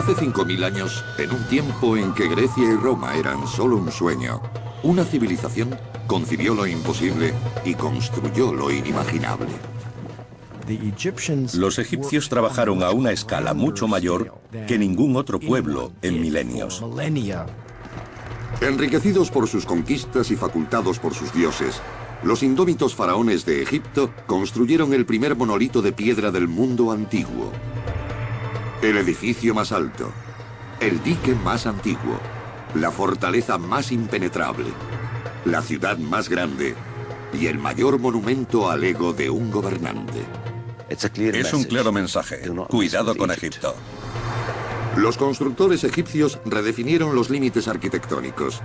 Hace 5000 años, en un tiempo en que Grecia y Roma eran solo un sueño, una civilización concibió lo imposible y construyó lo inimaginable. Los egipcios trabajaron a una escala mucho mayor que ningún otro pueblo en milenios. Enriquecidos por sus conquistas y facultados por sus dioses, los indómitos faraones de Egipto construyeron el primer monolito de piedra del mundo antiguo. El edificio más alto, el dique más antiguo, la fortaleza más impenetrable, la ciudad más grande y el mayor monumento al ego de un gobernante. Es un claro mensaje. Cuidado con Egipto. Los constructores egipcios redefinieron los límites arquitectónicos.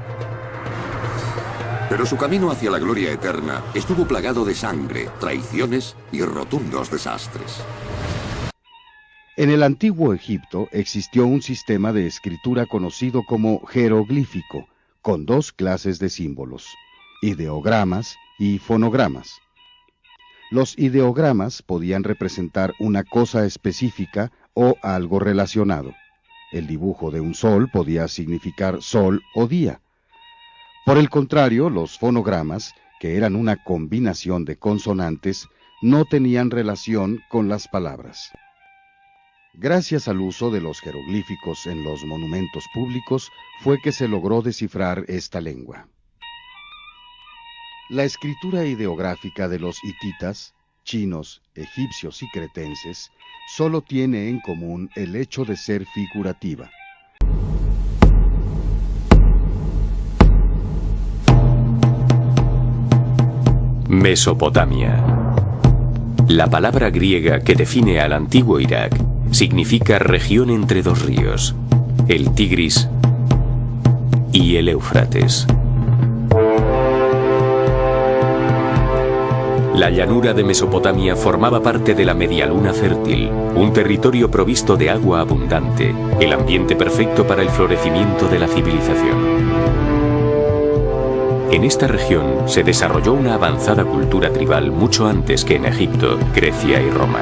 Pero su camino hacia la gloria eterna estuvo plagado de sangre, traiciones y rotundos desastres. En el antiguo Egipto existió un sistema de escritura conocido como jeroglífico, con dos clases de símbolos, ideogramas y fonogramas. Los ideogramas podían representar una cosa específica o algo relacionado. El dibujo de un sol podía significar sol o día. Por el contrario, los fonogramas, que eran una combinación de consonantes, no tenían relación con las palabras. Gracias al uso de los jeroglíficos en los monumentos públicos, fue que se logró descifrar esta lengua. La escritura ideográfica de los hititas, chinos, egipcios y cretenses solo tiene en común el hecho de ser figurativa. Mesopotamia. La palabra griega que define al antiguo Irak significa región entre dos ríos, el Tigris y el Éufrates. La llanura de Mesopotamia formaba parte de la Medialuna fértil, un territorio provisto de agua abundante, el ambiente perfecto para el florecimiento de la civilización. En esta región se desarrolló una avanzada cultura tribal mucho antes que en Egipto, Grecia y Roma.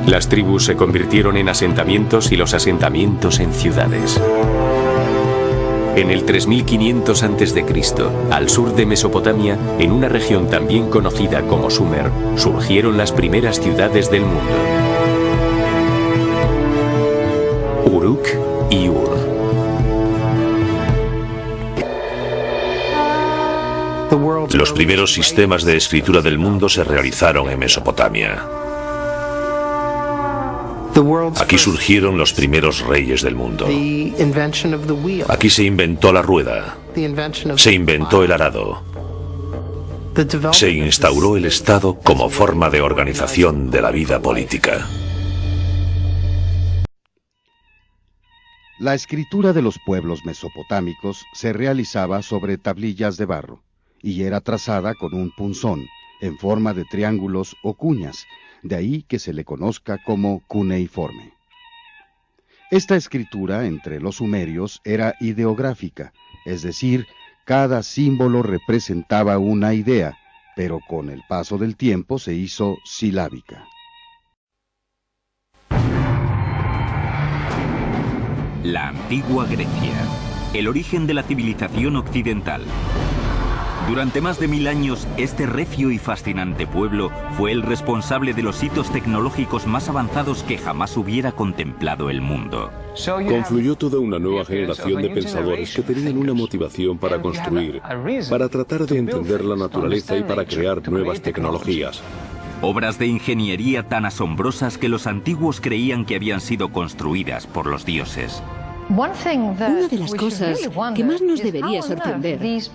Las tribus se convirtieron en asentamientos y los asentamientos en ciudades. En el 3500 a.C., al sur de Mesopotamia, en una región también conocida como Sumer, surgieron las primeras ciudades del mundo. Uruk y Ur. Los primeros sistemas de escritura del mundo se realizaron en Mesopotamia. Aquí surgieron los primeros reyes del mundo. Aquí se inventó la rueda, se inventó el arado, se instauró el Estado como forma de organización de la vida política. La escritura de los pueblos mesopotámicos se realizaba sobre tablillas de barro y era trazada con un punzón en forma de triángulos o cuñas, de ahí que se le conozca como cuneiforme. Esta escritura entre los sumerios era ideográfica, es decir, cada símbolo representaba una idea, pero con el paso del tiempo se hizo silábica. La antigua Grecia, el origen de la civilización occidental. Durante más de 1000 años, este recio y fascinante pueblo fue el responsable de los hitos tecnológicos más avanzados que jamás hubiera contemplado el mundo. Confluyó toda una nueva generación de pensadores que tenían una motivación para construir, para tratar de entender la naturaleza y para crear nuevas tecnologías. Obras de ingeniería tan asombrosas que los antiguos creían que habían sido construidas por los dioses. Una de las cosas que más nos debería sorprender es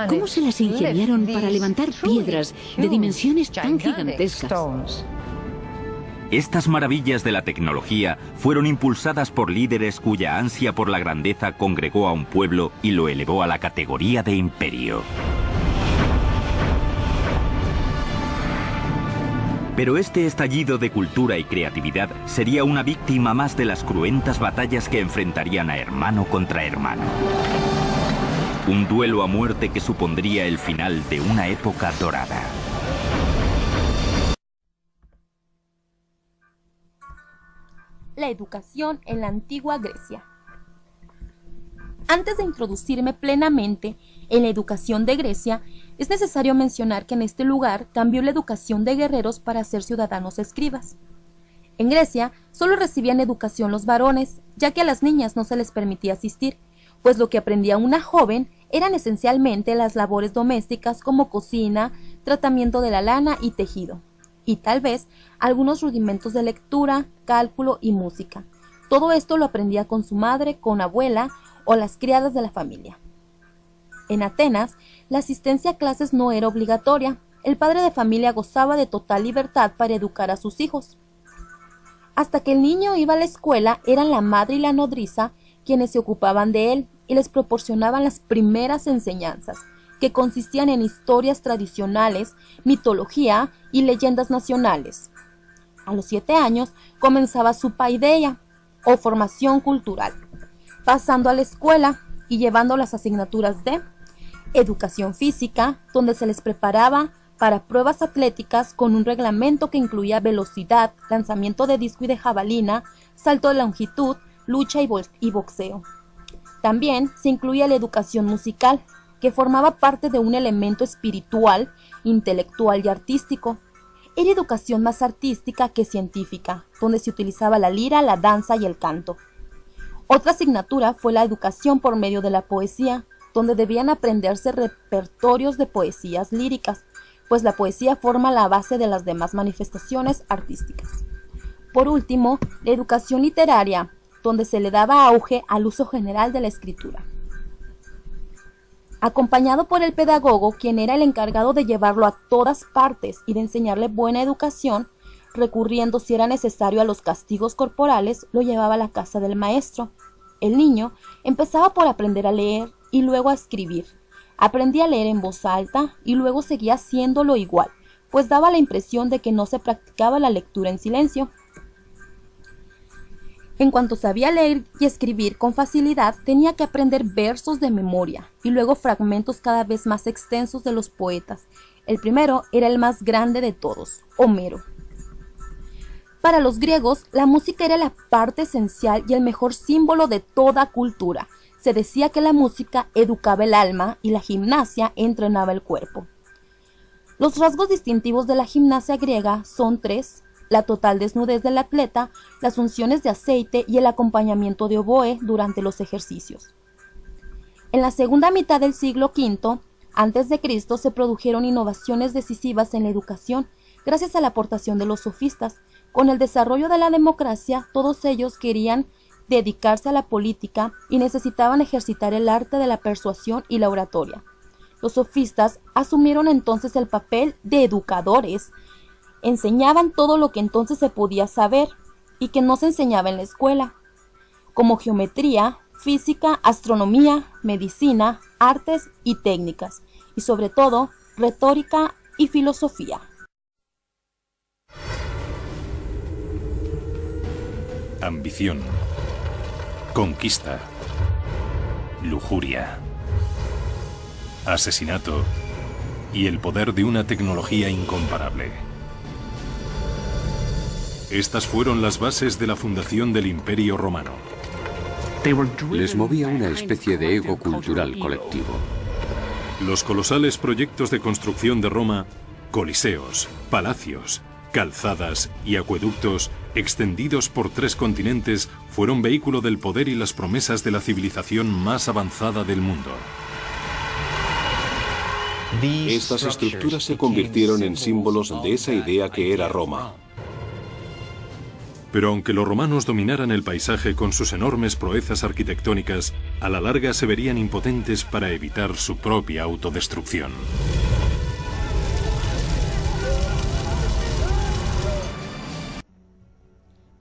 cómo se las ingeniaron para levantar piedras de dimensiones tan gigantescas. Estas maravillas de la tecnología fueron impulsadas por líderes cuya ansia por la grandeza congregó a un pueblo y lo elevó a la categoría de imperio. Pero este estallido de cultura y creatividad sería una víctima más de las cruentas batallas que enfrentarían a hermano contra hermano. Un duelo a muerte que supondría el final de una época dorada. la educación en la antigua Grecia. Antes de introducirme plenamente en la educación de Grecia, es necesario mencionar que en este lugar cambió la educación de guerreros para ser ciudadanos escribas. En Grecia solo recibían educación los varones, ya que a las niñas no se les permitía asistir, pues lo que aprendía una joven eran esencialmente las labores domésticas como cocina, tratamiento de la lana y tejido, y tal vez algunos rudimentos de lectura, cálculo y música. Todo esto lo aprendía con su madre, con abuela o las criadas de la familia. En Atenas, la asistencia a clases no era obligatoria. El padre de familia gozaba de total libertad para educar a sus hijos. Hasta que el niño iba a la escuela, eran la madre y la nodriza quienes se ocupaban de él y les proporcionaban las primeras enseñanzas, que consistían en historias tradicionales, mitología y leyendas nacionales. A los 7 años comenzaba su paideia, o formación cultural, pasando a la escuela y llevando las asignaturas de educación física, donde se les preparaba para pruebas atléticas con un reglamento que incluía velocidad, lanzamiento de disco y de jabalina, salto de longitud, lucha y boxeo. También se incluía la educación musical, que formaba parte de un elemento espiritual, intelectual y artístico. Era educación más artística que científica, donde se utilizaba la lira, la danza y el canto. Otra asignatura fue la educación por medio de la poesía, donde debían aprenderse repertorios de poesías líricas, pues la poesía forma la base de las demás manifestaciones artísticas. Por último, la educación literaria, donde se le daba auge al uso general de la escritura. Acompañado por el pedagogo, quien era el encargado de llevarlo a todas partes y de enseñarle buena educación, recurriendo si era necesario a los castigos corporales, lo llevaba a la casa del maestro. El niño empezaba por aprender a leer y luego a escribir. Aprendía a leer en voz alta y luego seguía haciéndolo igual, pues daba la impresión de que no se practicaba la lectura en silencio. En cuanto sabía leer y escribir con facilidad, tenía que aprender versos de memoria y luego fragmentos cada vez más extensos de los poetas. El primero era el más grande de todos, Homero. Para los griegos, la música era la parte esencial y el mejor símbolo de toda cultura. Se decía que la música educaba el alma y la gimnasia entrenaba el cuerpo. Los rasgos distintivos de la gimnasia griega son 3: la total desnudez del atleta, las unciones de aceite y el acompañamiento de oboe durante los ejercicios. En la segunda mitad del siglo V a.C. se produjeron innovaciones decisivas en la educación gracias a la aportación de los sofistas. Con el desarrollo de la democracia, todos ellos querían dedicarse a la política y necesitaban ejercitar el arte de la persuasión y la oratoria. Los sofistas asumieron entonces el papel de educadores. Enseñaban todo lo que entonces se podía saber y que no se enseñaba en la escuela, como geometría, física, astronomía, medicina, artes y técnicas, y sobre todo, retórica y filosofía. Ambición, conquista, lujuria, asesinato y el poder de una tecnología incomparable. Estas fueron las bases de la fundación del Imperio Romano. Les movía una especie de ego cultural colectivo. Los colosales proyectos de construcción de Roma, coliseos, palacios, calzadas y acueductos extendidos por 3 continentes, fueron vehículo del poder y las promesas de la civilización más avanzada del mundo. Estas estructuras se convirtieron en símbolos de esa idea que era Roma. Pero aunque los romanos dominaran el paisaje con sus enormes proezas arquitectónicas, a la larga se verían impotentes para evitar su propia autodestrucción.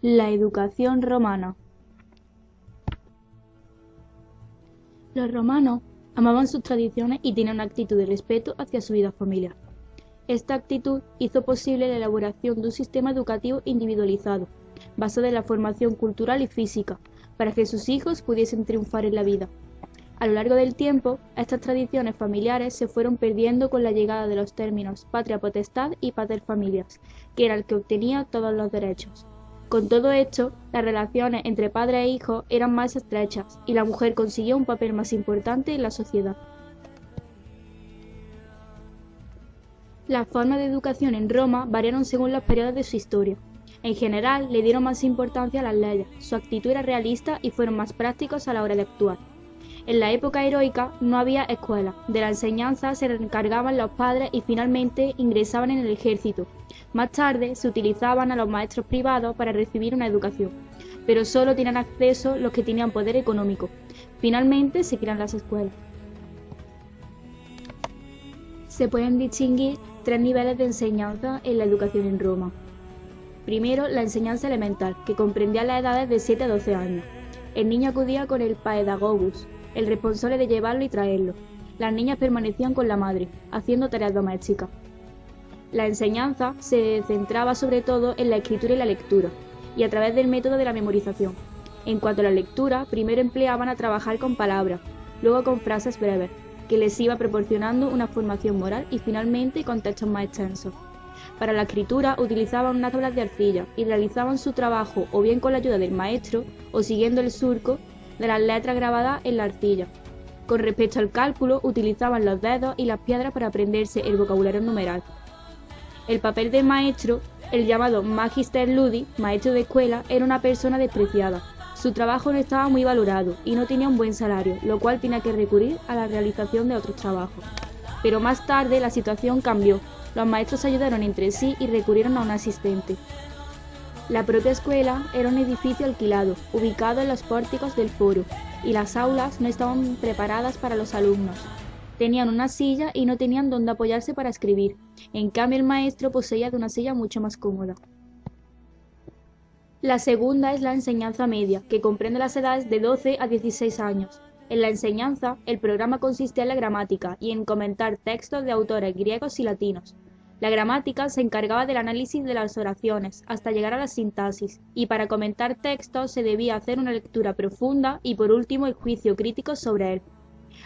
La educación romana. Los romanos amaban sus tradiciones y tenían una actitud de respeto hacia su vida familiar. Esta actitud hizo posible la elaboración de un sistema educativo individualizado, basado en la formación cultural y física, para que sus hijos pudiesen triunfar en la vida. A lo largo del tiempo, estas tradiciones familiares se fueron perdiendo con la llegada de los términos patria potestad y pater familias, que era el que obtenía todos los derechos. Con todo esto, las relaciones entre padre e hijo eran más estrechas y la mujer consiguió un papel más importante en la sociedad. Las formas de educación en Roma variaron según los periodos de su historia. En general, le dieron más importancia a las leyes, su actitud era realista y fueron más prácticos a la hora de actuar. En la época heroica no había escuela, de la enseñanza se encargaban los padres y finalmente ingresaban en el ejército. Más tarde se utilizaban a los maestros privados para recibir una educación, pero solo tenían acceso los que tenían poder económico. Finalmente se crean las escuelas. Se pueden distinguir 3 niveles de enseñanza en la educación en Roma. Primero, la enseñanza elemental, que comprendía las edades de 7 a 12 años. El niño acudía con el paedagogus, el responsable de llevarlo y traerlo. Las niñas permanecían con la madre, haciendo tareas domésticas. La enseñanza se centraba sobre todo en la escritura y la lectura, y a través del método de la memorización. En cuanto a la lectura, primero empleaban a trabajar con palabras, luego con frases breves, que les iba proporcionando una formación moral y finalmente con textos más extensos. Para la escritura utilizaban unas tablas de arcilla y realizaban su trabajo o bien con la ayuda del maestro o siguiendo el surco de las letras grabadas en la arcilla. Con respecto al cálculo, utilizaban los dedos y las piedras para aprenderse el vocabulario numeral. El papel del maestro, el llamado magister ludi, maestro de escuela, era una persona despreciada. Su trabajo no estaba muy valorado y no tenía un buen salario, lo cual tenía que recurrir a la realización de otros trabajos. Pero más tarde la situación cambió. Los maestros se ayudaron entre sí y recurrieron a un asistente. La propia escuela era un edificio alquilado, ubicado en los pórticos del foro, y las aulas no estaban preparadas para los alumnos. Tenían una silla y no tenían dónde apoyarse para escribir. En cambio, el maestro poseía de una silla mucho más cómoda. La segunda es la enseñanza media, que comprende las edades de 12 a 16 años. En la enseñanza, el programa consistía en la gramática y en comentar textos de autores griegos y latinos. La gramática se encargaba del análisis de las oraciones, hasta llegar a la sintaxis, y para comentar textos se debía hacer una lectura profunda y por último el juicio crítico sobre él.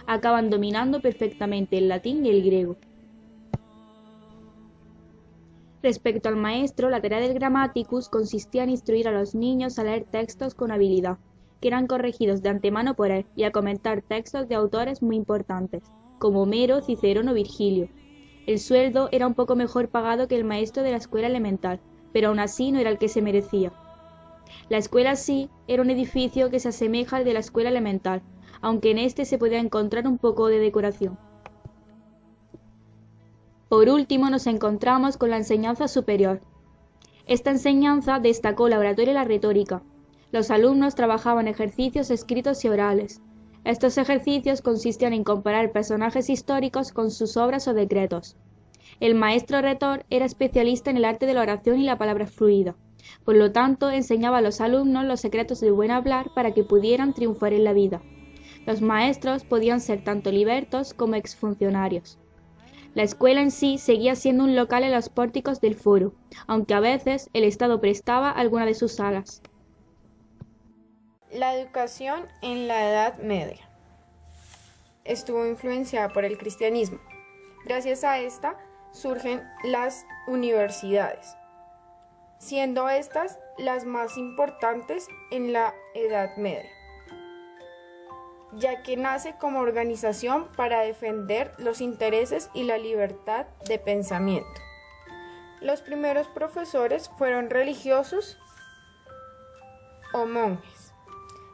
Acaban dominando perfectamente el latín y el griego. Respecto al maestro, la tarea del grammaticus consistía en instruir a los niños a leer textos con habilidad, que eran corregidos de antemano por él, y a comentar textos de autores muy importantes, como Homero, Cicerón o Virgilio. El sueldo era un poco mejor pagado que el maestro de la escuela elemental, pero aún así no era el que se merecía. La escuela sí era un edificio que se asemeja al de la escuela elemental, aunque en este se podía encontrar un poco de decoración. Por último nos encontramos con la enseñanza superior. Esta enseñanza destacó la oratoria y la retórica. Los alumnos trabajaban ejercicios escritos y orales. Estos ejercicios consistían en comparar personajes históricos con sus obras o decretos. El maestro retor era especialista en el arte de la oración y la palabra fluida. Por lo tanto, enseñaba a los alumnos los secretos del buen hablar para que pudieran triunfar en la vida. Los maestros podían ser tanto libertos como exfuncionarios. La escuela en sí seguía siendo un local en los pórticos del foro, aunque a veces el Estado prestaba alguna de sus salas. La educación en la Edad Media estuvo influenciada por el cristianismo. Gracias a esta surgen las universidades, siendo estas las más importantes en la Edad Media, ya que nace como organización para defender los intereses y la libertad de pensamiento. Los primeros profesores fueron religiosos o monjes,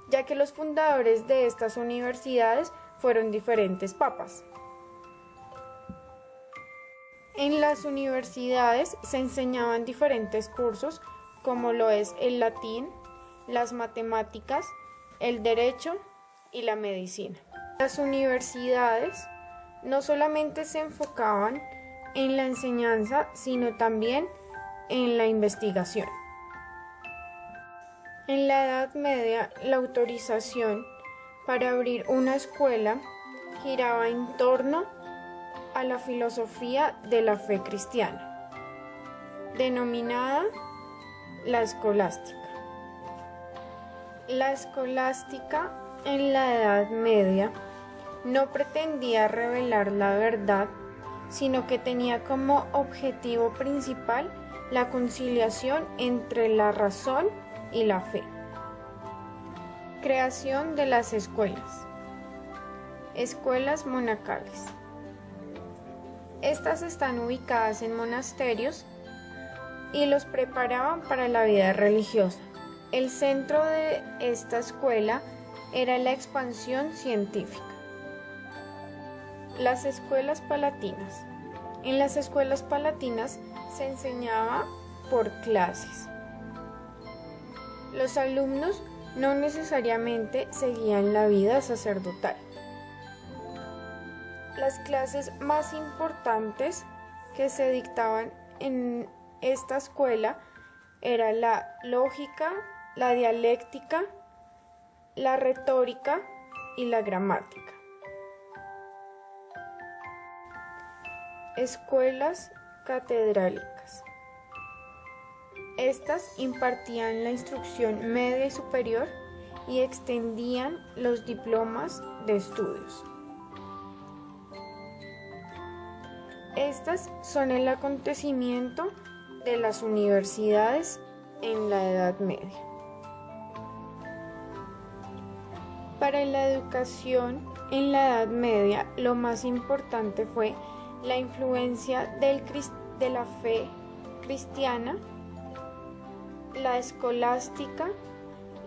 ya que los fundadores de estas universidades fueron diferentes papas. En las universidades se enseñaban diferentes cursos como lo es el latín, las matemáticas, el derecho y la medicina. Las universidades no solamente se enfocaban en la enseñanza, sino también en la investigación. En la Edad Media, la autorización para abrir una escuela giraba en torno a la filosofía de la fe cristiana, denominada la escolástica. La escolástica en la Edad Media no pretendía revelar la verdad, sino que tenía como objetivo principal la conciliación entre la razón y la fe. Creación de las escuelas. Escuelas monacales. Estas están ubicadas en monasterios y los preparaban para la vida religiosa. El centro de esta escuela era la expansión científica. Las escuelas palatinas. En las escuelas palatinas se enseñaba por clases. Los alumnos no necesariamente seguían la vida sacerdotal. Las clases más importantes que se dictaban en esta escuela era la lógica, la dialéctica, la retórica y la gramática. Escuelas catedrálicas. Estas impartían la instrucción media y superior y extendían los diplomas de estudios. Estas son el acontecimiento de las universidades en la Edad Media. Para la educación en la Edad Media, lo más importante fue la influencia de la fe cristiana, la escolástica,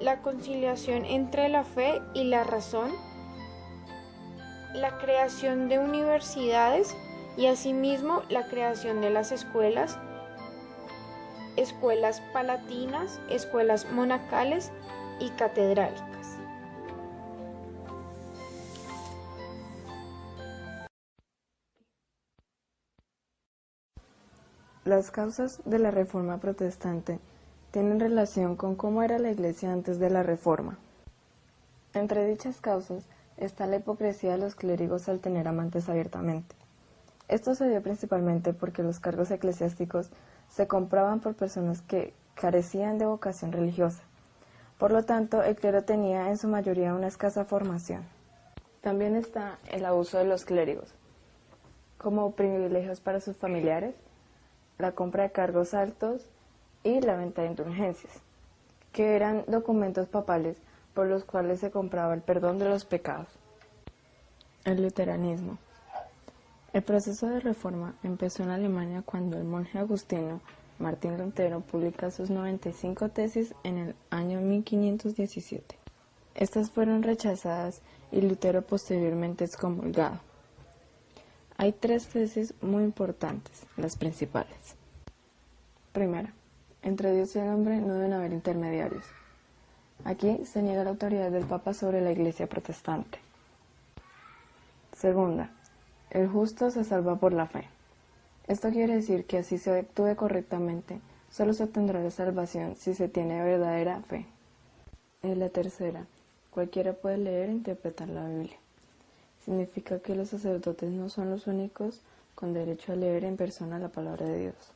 la conciliación entre la fe y la razón, la creación de universidades y asimismo la creación de las escuelas palatinas, escuelas monacales y catedrálicas. Las causas de la Reforma protestante tienen relación con cómo era la Iglesia antes de la Reforma. Entre dichas causas está la hipocresía de los clérigos al tener amantes abiertamente. Esto se dio principalmente porque los cargos eclesiásticos se compraban por personas que carecían de vocación religiosa. Por lo tanto, el clero tenía en su mayoría una escasa formación. También está el abuso de los clérigos, como privilegios para sus familiares, la compra de cargos altos y la venta de indulgencias, que eran documentos papales por los cuales se compraba el perdón de los pecados. El luteranismo. El proceso de reforma empezó en Alemania cuando el monje agustino Martín Lutero publica sus 95 tesis en el año 1517. Estas fueron rechazadas y Lutero posteriormente excomulgado. Hay 3 tesis muy importantes, las principales. Primera, entre Dios y el hombre no deben haber intermediarios. Aquí se niega la autoridad del Papa sobre la Iglesia protestante. Segunda, el justo se salva por la fe. Esto quiere decir que así se actúe correctamente, solo se obtendrá la salvación si se tiene verdadera fe. Y la tercera, cualquiera puede leer e interpretar la Biblia. Significa que los sacerdotes no son los únicos con derecho a leer en persona la palabra de Dios.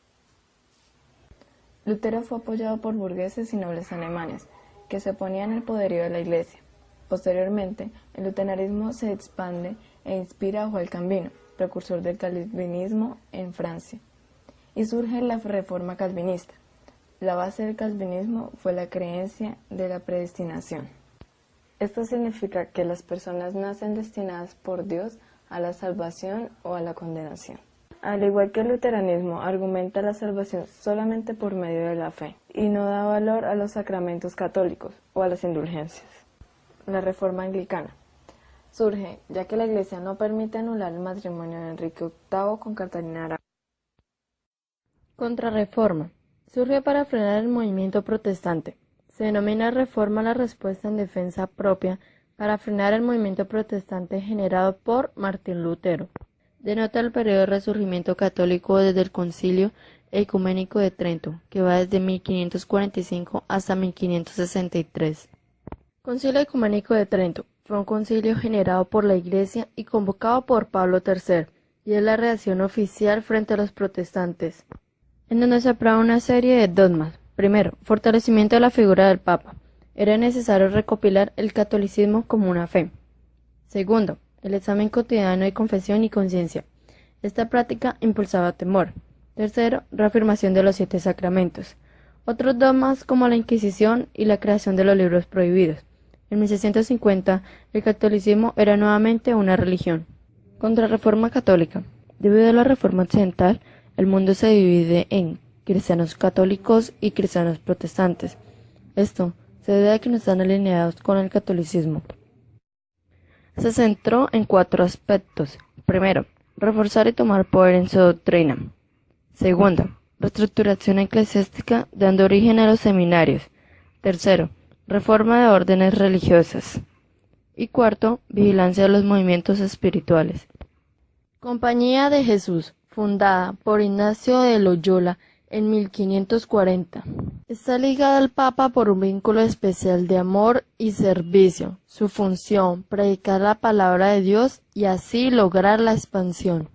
Lutero fue apoyado por burgueses y nobles alemanes, que se oponían al poderío de la Iglesia. Posteriormente, el luteranismo se expande e inspira a Juan Calvino, precursor del calvinismo en Francia, y surge la Reforma calvinista. La base del calvinismo fue la creencia de la predestinación. Esto significa que las personas nacen destinadas por Dios a la salvación o a la condenación. Al igual que el luteranismo argumenta la salvación solamente por medio de la fe y no da valor a los sacramentos católicos o a las indulgencias. La Reforma anglicana surge ya que la Iglesia no permite anular el matrimonio de Enrique VIII con Catalina Aragón. Contrarreforma. Surge para frenar el movimiento protestante. Se denomina reforma la respuesta en defensa propia para frenar el movimiento protestante generado por Martín Lutero. Denota el periodo de resurgimiento católico desde el Concilio Ecuménico de Trento, que va desde 1545 hasta 1563. Concilio Ecuménico de Trento fue un concilio generado por la Iglesia y convocado por Pablo III, y es la reacción oficial frente a los protestantes, en donde se aprueba una serie de dogmas. Primero, fortalecimiento de la figura del Papa. Era necesario recopilar el catolicismo como una fe. Segundo, el examen cotidiano de confesión y conciencia. Esta práctica impulsaba temor. Tercero, reafirmación de los 7 sacramentos. Otros dogmas como la Inquisición y la creación de los libros prohibidos. En 1650, el catolicismo era nuevamente una religión. Contrarreforma católica. Debido a la Reforma Occidental, el mundo se divide en cristianos católicos y cristianos protestantes. Esto se debe a que no están alineados con el catolicismo. Se centró en 4 aspectos. Primero, reforzar y tomar poder en su doctrina. Segundo, reestructuración eclesiástica dando origen a los seminarios. Tercero, reforma de órdenes religiosas. Y cuarto, vigilancia de los movimientos espirituales. Compañía de Jesús, fundada por Ignacio de Loyola en 1540. Está ligada al Papa por un vínculo especial de amor y servicio. Su función, predicar la palabra de Dios y así lograr la expansión.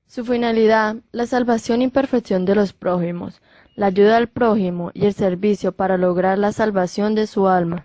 Su finalidad, la salvación y perfección de los prójimos, la ayuda al prójimo y el servicio para lograr la salvación de su alma.